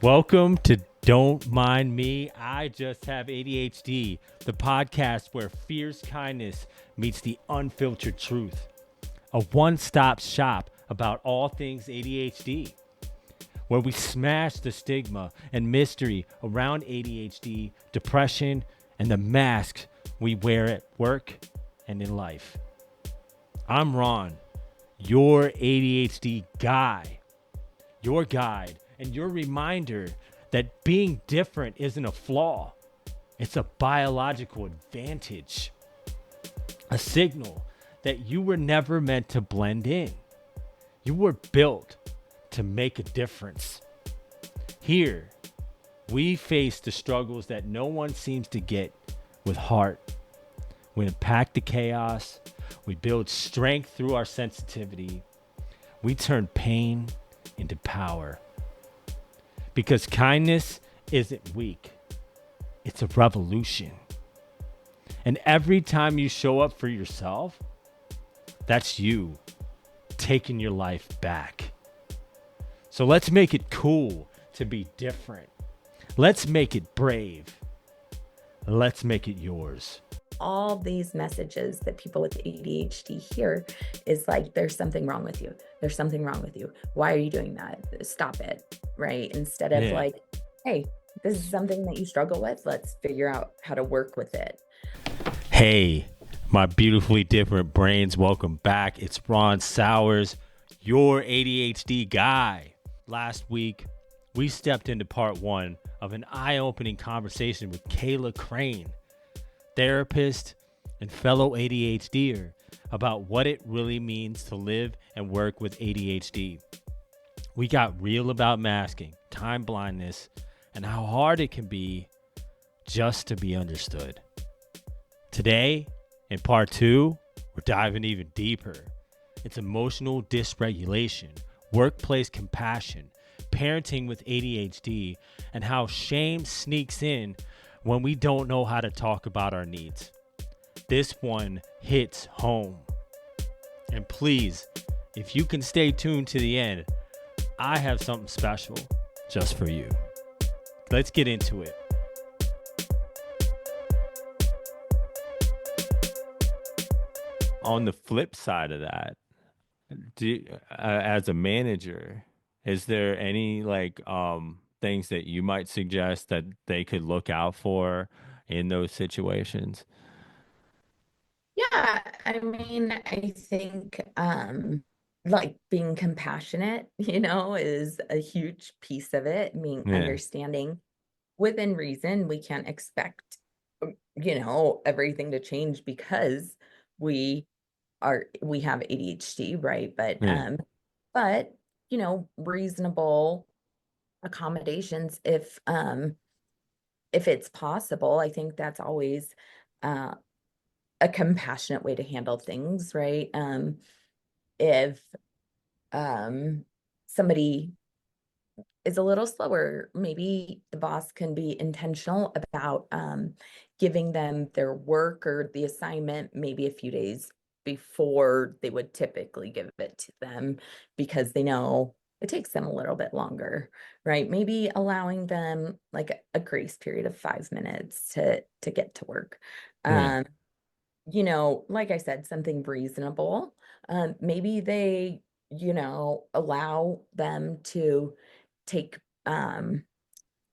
Welcome to Don't Mind Me, I Just Have ADHD, the podcast where fierce kindness meets the unfiltered truth. A one-stop shop about all things ADHD, where we smash the stigma and mystery around ADHD, depression, and the masks we wear at work and in life. I'm Ron, your ADHD guy, your guide, and your reminder that being different isn't a flaw. It's a biological advantage, a signal that you were never meant to blend in. You were built to make a difference. Here, we face the struggles that no one seems to get with heart. We unpack the chaos. We build strength through our sensitivity. We turn pain into power. Because kindness isn't weak. It's a revolution. And every time you show up for yourself, that's you taking your life back. So let's make it cool to be different. Let's make it brave. Let's make it yours. All these messages that people with ADHD hear is like, there's something wrong with you. There's something wrong with you. Why are you doing that? Stop it. Right. Instead of like, hey, this is something that you struggle with. Let's figure out how to work with it. Hey, my beautifully different brains. Welcome back. It's Ron Sowers, your ADHD guy. Last week, we stepped into part one of an eye-opening conversation with Kayla Crane, therapist and fellow ADHDer, about what it really means to live and work with ADHD. We got real about masking, time blindness, and how hard it can be just to be understood. Today, in part two, we're diving even deeper. It's emotional dysregulation, workplace compassion, parenting with ADHD, and how shame sneaks in when we don't know how to talk about our needs. This one hits home. And please, if you can stay tuned to the end, I have something special just for you. Let's get into it. On the flip side of that, as a manager, is there any things that you might suggest that they could look out for in those situations? Yeah. I mean, I think like being compassionate, is a huge piece of it. Being Yeah. understanding within reason. We can't expect, everything to change because we we have ADHD, right? But Yeah. but reasonable accommodations if it's possible. I think that's always uh a compassionate way to handle things, right? If somebody is a little slower, maybe the boss can be intentional about giving them their work or the assignment maybe a few days before they would typically give it to them, because they know it takes them a little bit longer, right? Maybe allowing them like a grace period of 5 minutes to get to work. Yeah. Um, like I said, something reasonable. Maybe they, allow them to take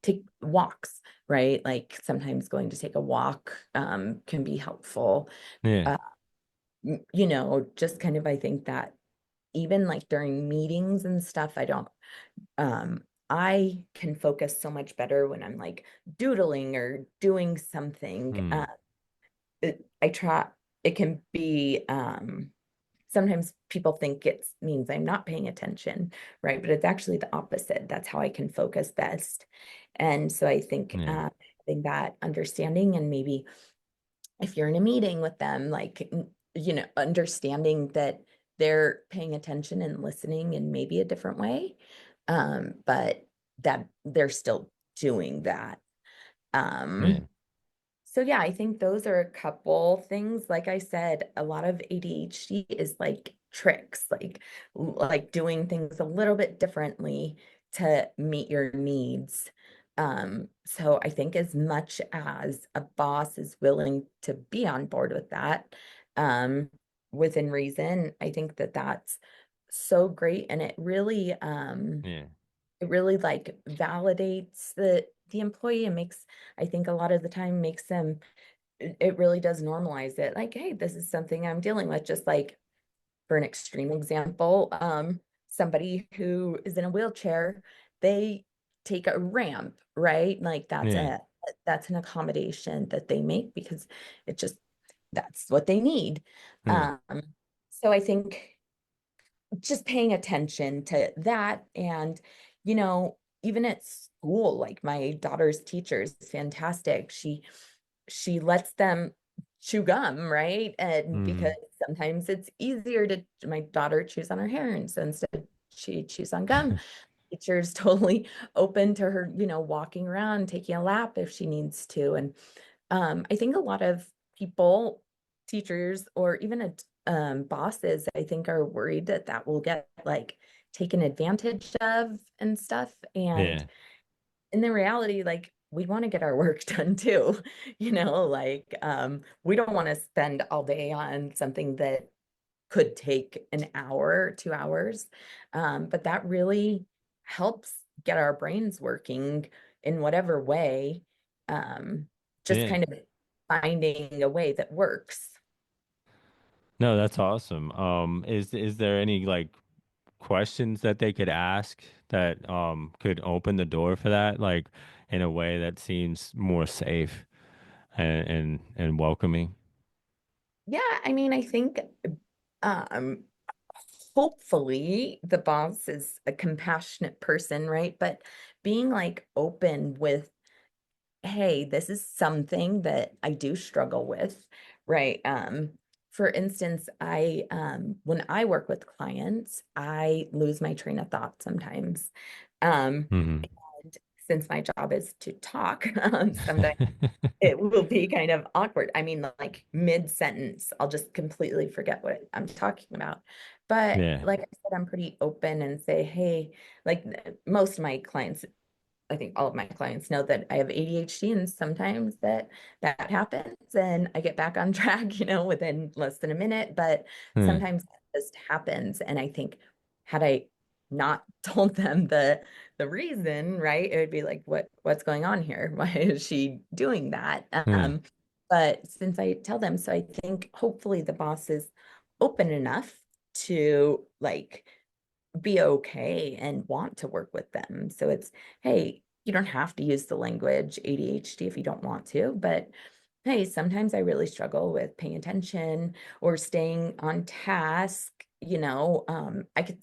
take walks, right? Like sometimes going to take a walk can be helpful. Yeah. Uh, just kind of, I think that even like during meetings and stuff, um I can focus so much better when I'm like doodling or doing something. Hmm. I try, it can be sometimes people think it means I'm not paying attention, right? But it's actually the opposite. That's how I can focus best. And so I think Yeah. having that understanding, and maybe if you're in a meeting with them, like, understanding that they're paying attention and listening in maybe a different way, but that they're still doing that. Yeah. So yeah, I think those are a couple things. Like I said, a lot of ADHD is like tricks, like doing things a little bit differently to meet your needs. So I think as much as a boss is willing to be on board with that, um, within reason, I think that that's so great. And Yeah. it really like validates the employee and makes, I think a lot of the time makes them, it really does normalize it. Like, hey, this is something I'm dealing with. Just like for an extreme example, somebody who is in a wheelchair, they take a ramp, right? Like Yeah. that's an accommodation that they make because it just that's what they need. Yeah. Um, so I think just paying attention to that and even at school, like my daughter's teacher is fantastic. She lets them chew gum, right? And because Mm. sometimes it's easier to my daughter chews on her hair and so instead she chews on gum. Teacher's totally open to her, walking around, taking a lap if she needs to. And I think a lot of people, teachers, or even bosses, I think are worried that that will get like taken advantage of and stuff. And Yeah. in the reality, like we want to get our work done too, like we don't want to spend all day on something that could take an hour, 2 hours. But that really helps get our brains working in whatever way. Um, just Yeah. kind of finding a way that works. No, that's awesome. Is there any like questions that they could ask that could open the door for that, like in a way that seems more safe and welcoming? Yeah, I mean, I think um hopefully the boss is a compassionate person, right? But being like open with, hey, this is something that I do struggle with, right? For instance, I when I work with clients, I lose my train of thought sometimes. Um, Hmm. and since my job is to talk, sometimes it will be kind of awkward. I mean, like mid-sentence, I'll just completely forget what I'm talking about. But Yeah. like I said, I'm pretty open and say, hey, like most of my clients, I think all of my clients know that I have ADHD and sometimes that happens and I get back on track, within less than a minute, but Yeah. sometimes it just happens. And I think had I not told them the reason, right, it would be like, what's going on here? Why is she doing that? Yeah. But since I tell them, so I think hopefully the boss is open enough to like be okay and want to work with them. So it's, hey, you don't have to use the language ADHD if you don't want to, but hey, sometimes I really struggle with paying attention or staying on task.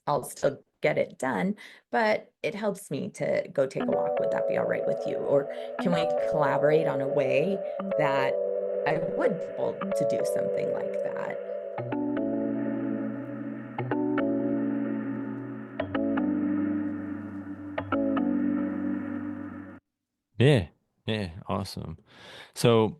I'll still get it done, but it helps me to go take a walk. Would that be all right with you? Or can we collaborate on a way that I would be able to do something like that? Yeah. Yeah. Awesome. So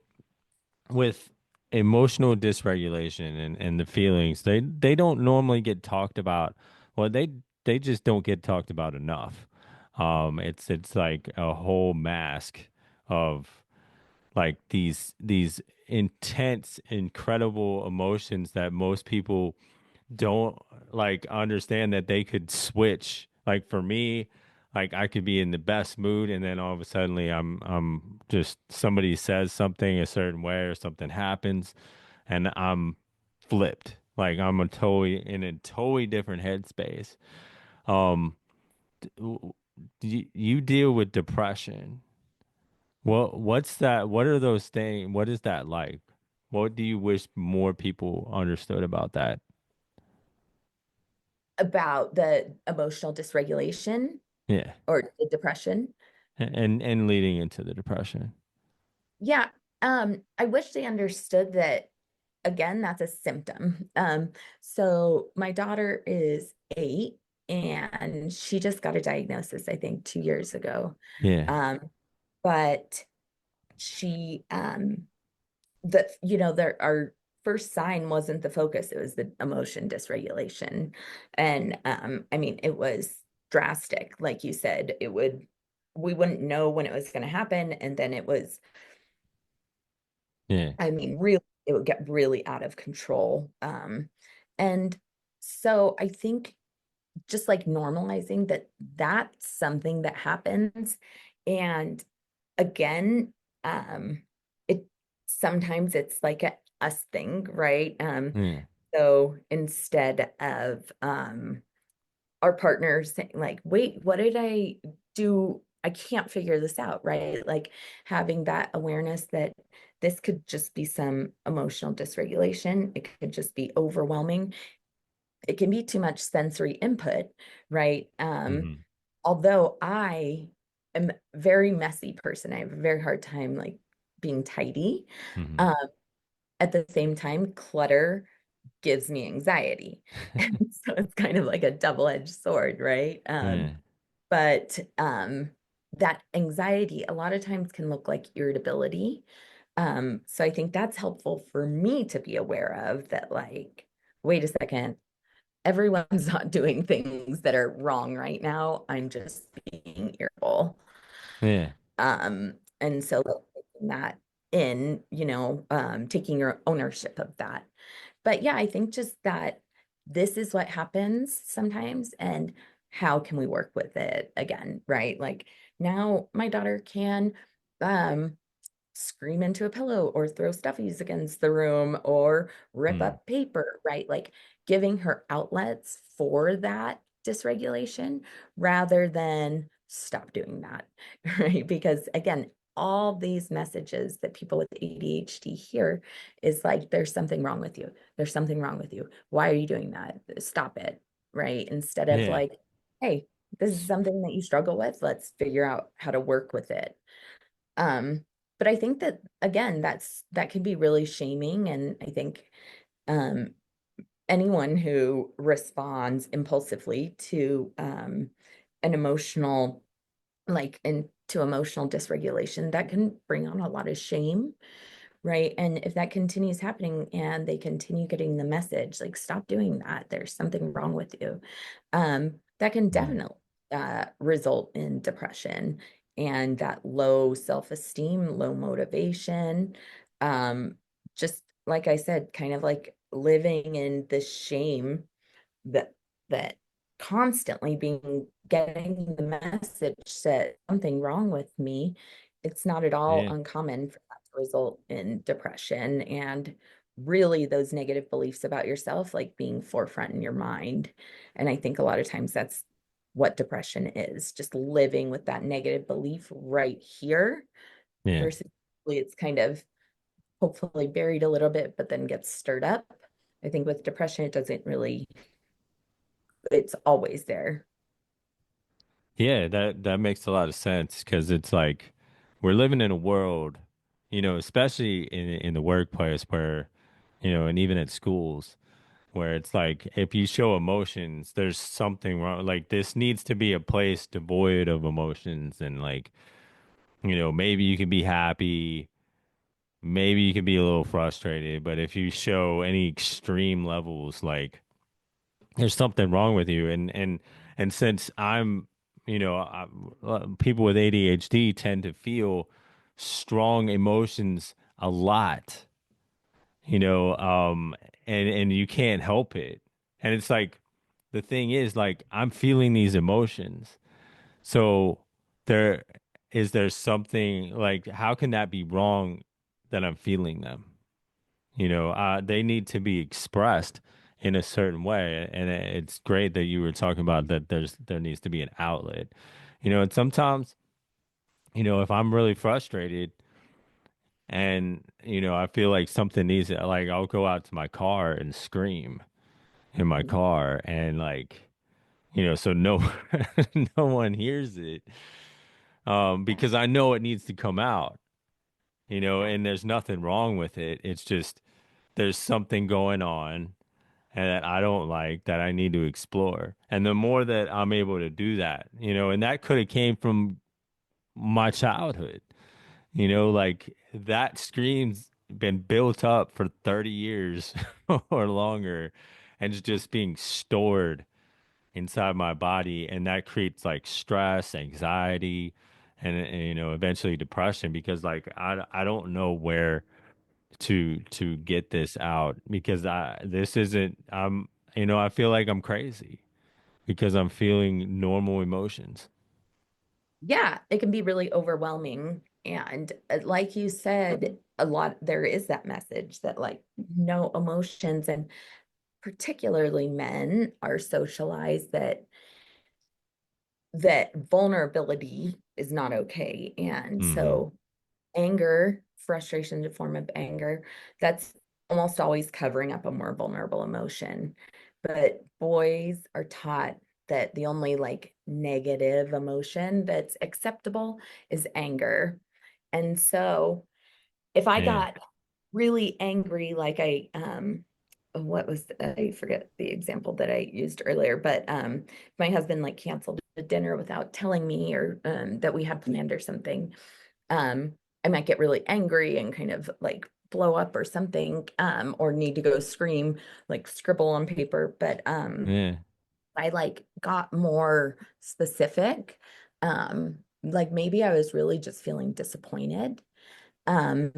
with emotional dysregulation and the feelings, they don't normally get talked about. Well, they just don't get talked about enough. It's like a whole mask of like these intense, incredible emotions that most people don't like understand that they could switch. Like for me, like I could be in the best mood and then all of a sudden I'm just somebody says something a certain way or something happens and I'm flipped. Like I'm a totally in a totally different headspace. Um you deal with depression. What's that? What are those things? What is that like? What do you wish more people understood about that? About the emotional dysregulation Yeah. or the depression. And leading into the depression. Yeah, I wish they understood that again, that's a symptom. So my daughter is 8 and she just got a diagnosis, I think, 2 years ago. Yeah. Um, but she that there our first sign wasn't the focus, it was the emotion dysregulation. And I mean, it was drastic. Like you said, we wouldn't know when it was going to happen. And then it was, Yeah. I mean, really, it would get really out of control. And so I think just like normalizing that that's something that happens. And again, it sometimes it's like a us thing, right? Yeah. So instead of our partners saying like, wait, what did I do? I can't figure this out, right? Like having that awareness that this could just be some emotional dysregulation. It could just be overwhelming. It can be too much sensory input, right? Hmm. Although I am a very messy person, I have a very hard time like being tidy. Hmm. Um, at the same time, clutter gives me anxiety. And so it's kind of like a double-edged sword, right? Yeah. But that anxiety a lot of times can look like irritability. So I think that's helpful for me to be aware of that, like, wait a second, everyone's not doing things that are wrong right now. I'm just being irritable. Yeah. And so like, taking that in, taking your ownership of that. But yeah, I think just that this is what happens sometimes and how can we work with it again, right? Like now my daughter can um scream into a pillow or throw stuffies against the room or rip Mm. up paper, right? Like giving her outlets for that dysregulation rather than stop doing that, right? Because again, all these messages that people with ADHD hear is like, there's something wrong with you. There's something wrong with you. Why are you doing that? Stop it, right? Instead of Yeah. like, hey, this is something that you struggle with. Let's figure out how to work with it. But I think that again, that can be really shaming. And I think um anyone who responds impulsively to an emotional like into emotional dysregulation, that can bring on a lot of shame, right? And if that continues happening and they continue getting the message, like, stop doing that, there's something wrong with you, that can Yeah. definitely result in depression and that low self-esteem, low motivation. Um, just like I said, kind of like living in the shame that that constantly being getting the message that something wrong with me. It's not at all Yeah. uncommon for that to result in depression and really those negative beliefs about yourself like being forefront in your mind. And I think a lot of times that's what depression is, just living with that negative belief right here Yeah. versus it's kind of hopefully buried a little bit but then gets stirred up. I think with depression it doesn't really, it's always there. Yeah, that makes a lot of sense because it's like we're living in a world, especially in the workplace where, and even at schools where it's like if you show emotions, there's something wrong. Like this needs to be a place devoid of emotions and like, maybe you can be happy, maybe you can be a little frustrated, but if you show any extreme levels, like there's something wrong with you. And since people with ADHD tend to feel strong emotions a lot, you know, um, and you can't help it. And it's like the thing is like I'm feeling these emotions. So there there something like how can that be wrong that I'm feeling them? They need to be expressed in a certain way, and it's great that you were talking about that. There needs to be an outlet, and sometimes, if I'm really frustrated and I feel like something needs to, like I'll go out to my car and scream in my car, and like so no no one hears it, because I know it needs to come out, and there's nothing wrong with it. It's just there's something going on and that I don't like that I need to explore. And the more that I'm able to do that, and that could have came from my childhood, like that scream's been built up for 30 years or longer and it's just being stored inside my body, and that creates like stress, anxiety, and eventually depression because like I don't know where to get this out because I this isn't I feel like I'm crazy because I'm feeling normal emotions. Yeah, it can be really overwhelming. And like you said, a lot there is that message that like no emotions, and particularly men are socialized that vulnerability is not okay. And Hmm. so anger, frustration is a form of anger, that's almost always covering up a more vulnerable emotion. But boys are taught that the only like negative emotion that's acceptable is anger. And so if I Yeah. got really angry, like what was I forget the example that I used earlier, but my husband like canceled a dinner without telling me, or that we had planned or something, um, I might get really angry and kind of like blow up or something, or need to go scream, like scribble on paper. But Yeah. I like got more specific. Like maybe I was really just feeling disappointed. Um,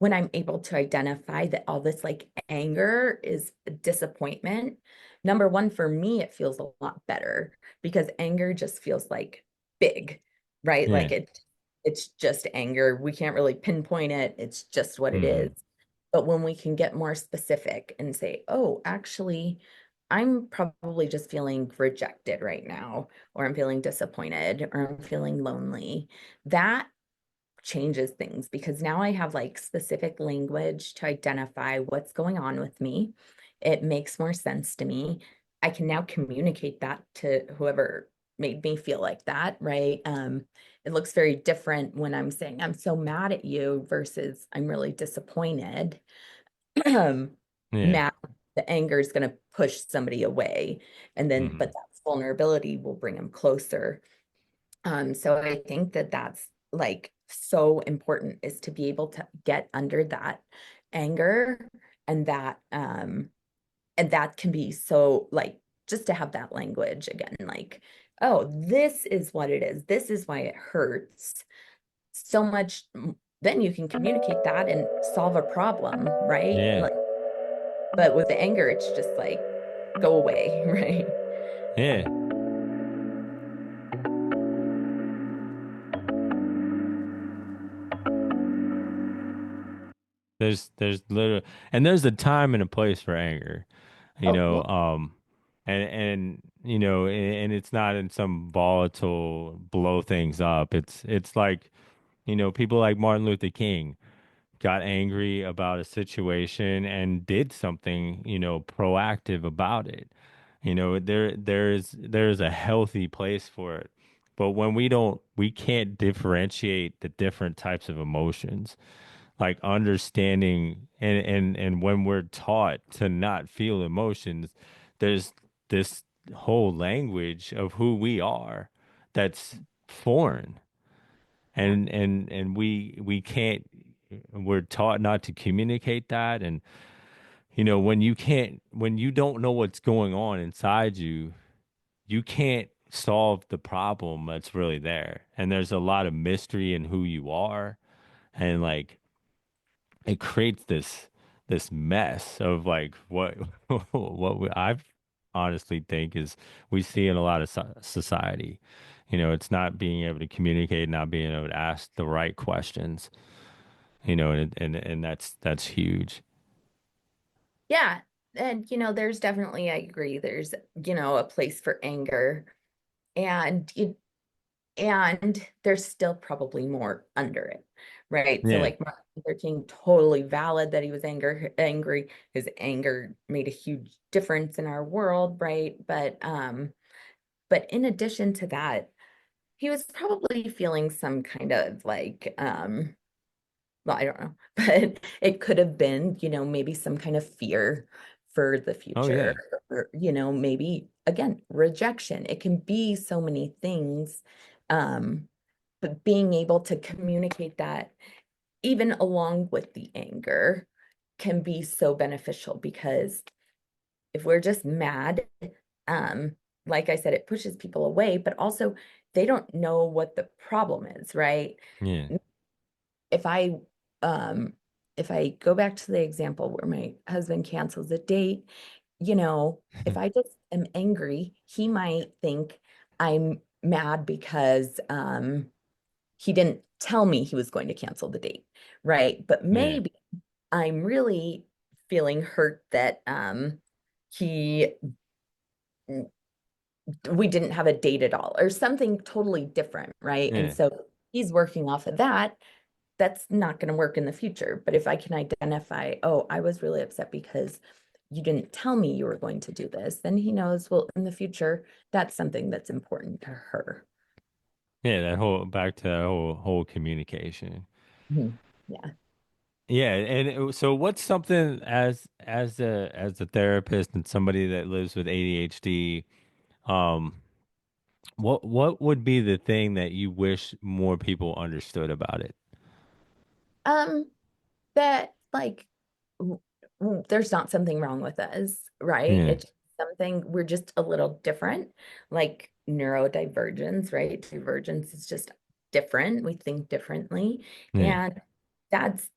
when I'm able to identify that all this like anger is disappointment, number one, for me, it feels a lot better because anger just feels like big, right? Yeah. Like it's just anger. We can't really pinpoint it. It's just what it is. Hmm. But when we can get more specific and say, oh, actually, I'm probably just feeling rejected right now, or I'm feeling disappointed, or I'm feeling lonely, that changes things because now I have like specific language to identify what's going on with me. It makes more sense to me. I can now communicate that to whoever made me feel like that, right? It looks very different when I'm saying I'm so mad at you versus I'm really disappointed. um, Yeah. Mad, the anger is going to push somebody away, and then but Hmm. that vulnerability will bring them closer. So I think that that's like so important, is to be able to get under that anger, and that can be so like just to have that language again, like, oh, this is what it is. This is why it hurts so much. Then you can communicate that and solve a problem, right? Yeah. Like, but with the anger, it's just like go away, right? Yeah. There's literally, and there's a time and a place for anger, you Oh, know, well, and and it's not in some volatile blow things up. It's like, people like Martin Luther King got angry about a situation and did something, proactive about it. There's a healthy place for it. But when we can't differentiate the different types of emotions, like understanding and when we're taught to not feel emotions, there's this whole language of who we are that's foreign, and we can't, we're taught not to communicate that. And when you don't know what's going on inside you, you can't solve the problem that's really there, and there's a lot of mystery in who you are. And like, it creates this mess of like what I honestly think is we see in a lot of society. It's not being able to communicate, not being able to ask the right questions. And that's huge. yeah. And there's definitely, I agree, there's, a place for anger, and there's still probably more under it, right? So Yeah. like Martin Luther King, totally valid that he was angry. His anger made a huge difference in our world, right? But in addition to that, he was probably feeling some kind of like well, I don't know, but it could have been, maybe some kind of fear for the Oh future, yeah. or, maybe again, rejection. It can be so many things. Um, but being able to communicate that, even along with the anger, can be so beneficial, because if we're just mad, um, like I said, it pushes people away, but also they don't know what the problem is, right? Yeah. If I um if I go back to the example where my husband cancels a date, if I just am angry, he might think I'm mad because he didn't tell me he was going to cancel the date, right? But Yeah. maybe I'm really feeling hurt that he we didn't have a date at all or something totally different, right? And Yeah. so he's working off of that. That's not going to work in the future. But if I can identify, oh, I was really upset because you didn't tell me you were going to do this, then he knows, well, in the future, that's something that's important to her. Yeah, that whole back to that whole communication. Mhm. Yeah. Yeah, and so what's something as a therapist and somebody that lives with ADHD, um, what would be the thing that you wish more people understood about it? Um, that like there's not something wrong with us, right? Yeah, It's something we're just a little different, like neurodivergence, right? Divergence is just different. We think differently. yeah, And that's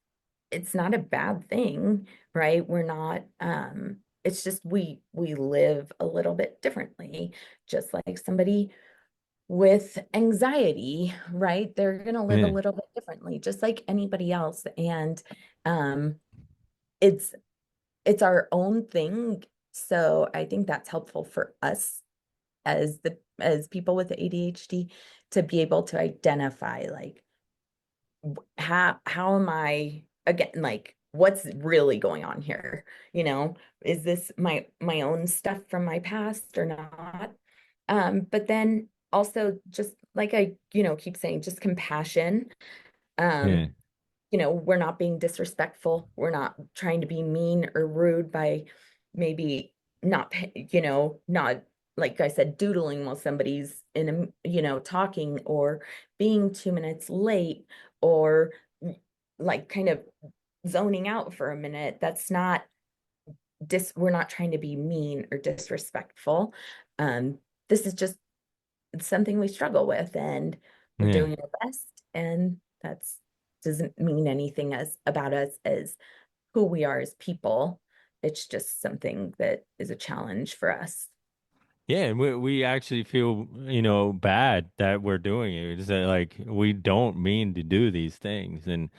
it's not a bad thing, right? We're not it's just we live a little bit differently, just like somebody with anxiety, right? They're going to live a yeah, little bit differently, just like anybody else. And um, it's it's our own thing. So I think that's helpful for us as people with ADHD to be able to identify like how am I again like what's really going on here? Is this my own stuff from my past or not? But then also just like I, keep saying, just compassion. yeah, Um, we're not being disrespectful. We're not trying to be mean or rude by maybe not, not like I said, doodling while somebody's talking or being 2 minutes late or like kind of zoning out for a minute. That's not we're not trying to be mean or disrespectful. Um, this is just something we struggle with and we're yeah. doing our best. And that's doesn't mean anything as about us as who we are as people. It's just something that is a challenge for us. Yeah, and we actually feel, bad that we're doing it. It's that, like we don't mean to do these things, and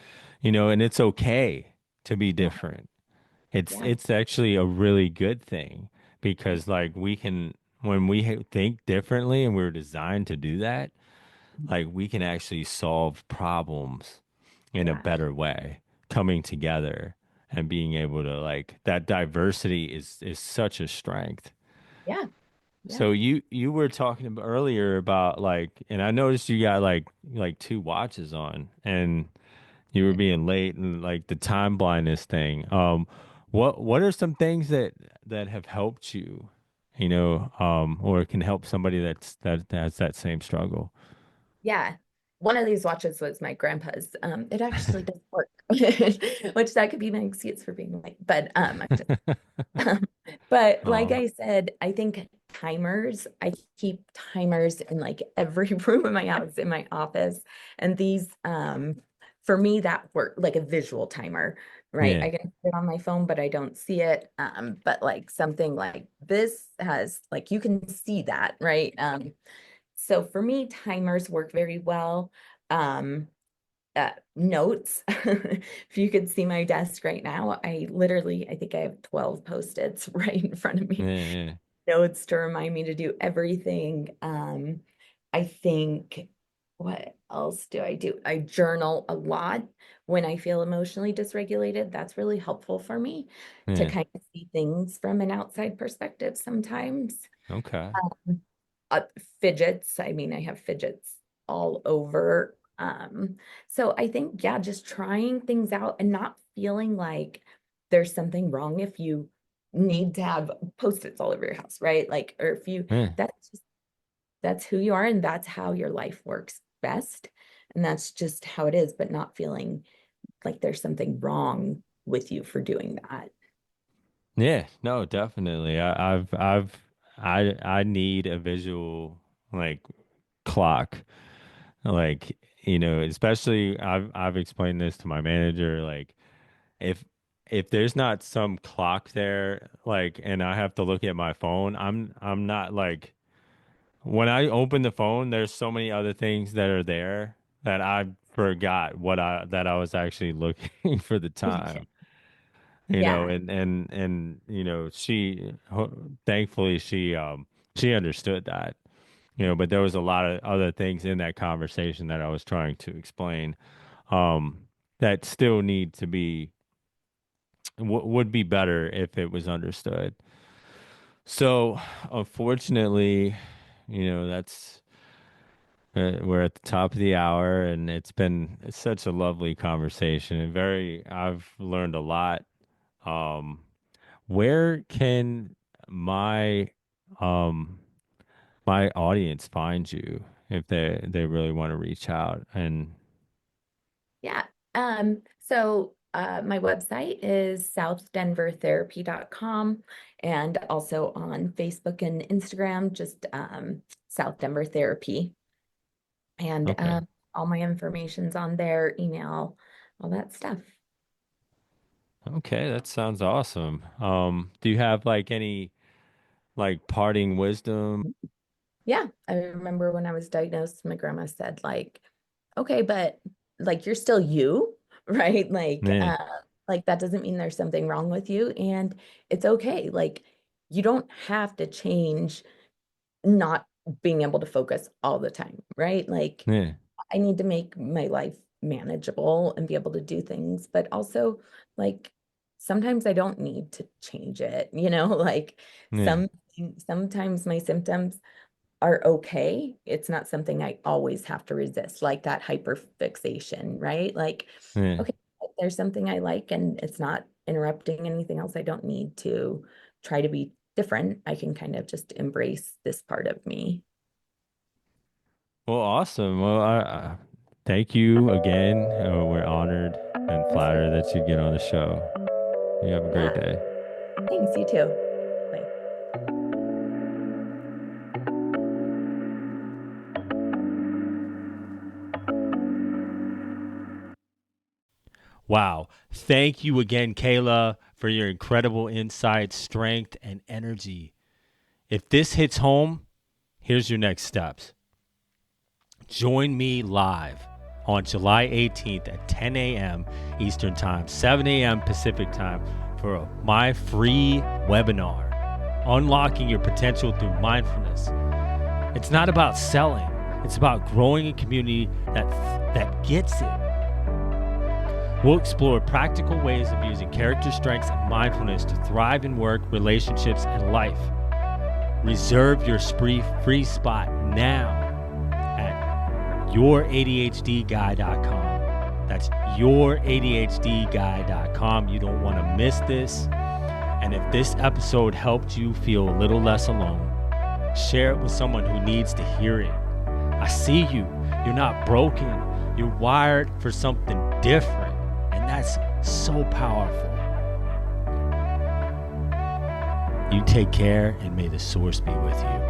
and it's okay to be Yeah, different. It's yeah, it's actually a really good thing because like we can when we think differently and we're designed to do that, like we can actually solve problems in a yeah, better way, coming together and being able to like that diversity is such a strength. yeah, yeah, So you were talking about earlier about like, and I noticed you got like two watches on, and you were being late and like the time blindness thing. What are some things that have helped you, or can help somebody that has that same struggle? yeah. One of these watches was my grandpa's. It actually does work, which that could be my excuse for being late. But I'm just but like Oh, I said, I think I keep timers in like every room in my house, in my office. And these, for me, that work like a visual timer, right? yeah, I can put it on my phone, but I don't see it. But like something like this has like you can see that, right? So for me, timers work very well. Um, Notes. If you could see my desk right now, I think I have 12 post-its right in front of yeah, me. yeah, Notes to remind me to do everything. I think, what else do I do? I journal a lot when I feel emotionally dysregulated. That's really helpful for me to yeah. kind of see things from an outside perspective sometimes. Okay. Um, uh, Fidgets. I mean, I have fidgets all over. So I think, yeah, just trying things out and not feeling like there's something wrong if you need to have post-its all over your house, right? Like, or if you, Yeah. that's who you are and that's how your life works best. And that's just how it is, but not feeling like there's something wrong with you for doing that. Yeah, no, definitely. I need a visual like clock. Like, especially I've explained this to my manager, like if there's not some clock there, like, and I have to look at my phone, I'm not like when I open the phone, there's so many other things that are there that I forgot that I was actually looking for the time. Yeah. And thankfully she understood that. But there was a lot of other things in that conversation that I was trying to explain um that still need to be would be better if it was understood. So, unfortunately, that's we're at the top of the hour, and it's been such a lovely conversation and I've learned a lot. Um, where can my um my audience find you if they really want to reach out? And Yeah. So my website is southdenvertherapy.com, and also on Facebook and Instagram, just South Denver Therapy. And okay. all my information's on there, email, all that stuff. Okay, that sounds awesome. Do you have like any like parting wisdom? Yeah, I remember when I was diagnosed, my grandma said, like, okay, but like you're still you, right? Yeah, Like that doesn't mean there's something wrong with you, and it's okay. Like you don't have to change not being able to focus all the time, right? Like yeah, I need to make my life manageable and be able to do things, but also like sometimes I don't need to change it, like yeah, sometimes my symptoms are okay. It's not something I always have to resist, like that hyperfixation, right? Like, yeah. okay, there's something I like and it's not interrupting anything else. I don't need to try to be different. I can kind of just embrace this part of me. Well, awesome. Well, I thank you again. We're honored and flattered that you get on the show. You have a great Yeah, day. thanks. You too. Bye. Wow. Thank you again, Kayla, for your incredible insight, strength, and energy. If this hits home, here's your next steps. Join me live on July 18th at 10 a.m. Eastern Time, 7 a.m. Pacific Time for my free webinar, Unlocking Your Potential Through Mindfulness. It's not about selling, it's about growing a community that gets it. We'll explore practical ways of using character strengths and mindfulness to thrive in work, relationships, and life. Reserve your free spot now at youradhdguy.com. That's youradhdguy.com. You don't want to miss this. And if this episode helped you feel a little less alone, share it with someone who needs to hear it. I see you. You're not broken. You're wired for something different. And that's so powerful. You take care, and may the source be with you.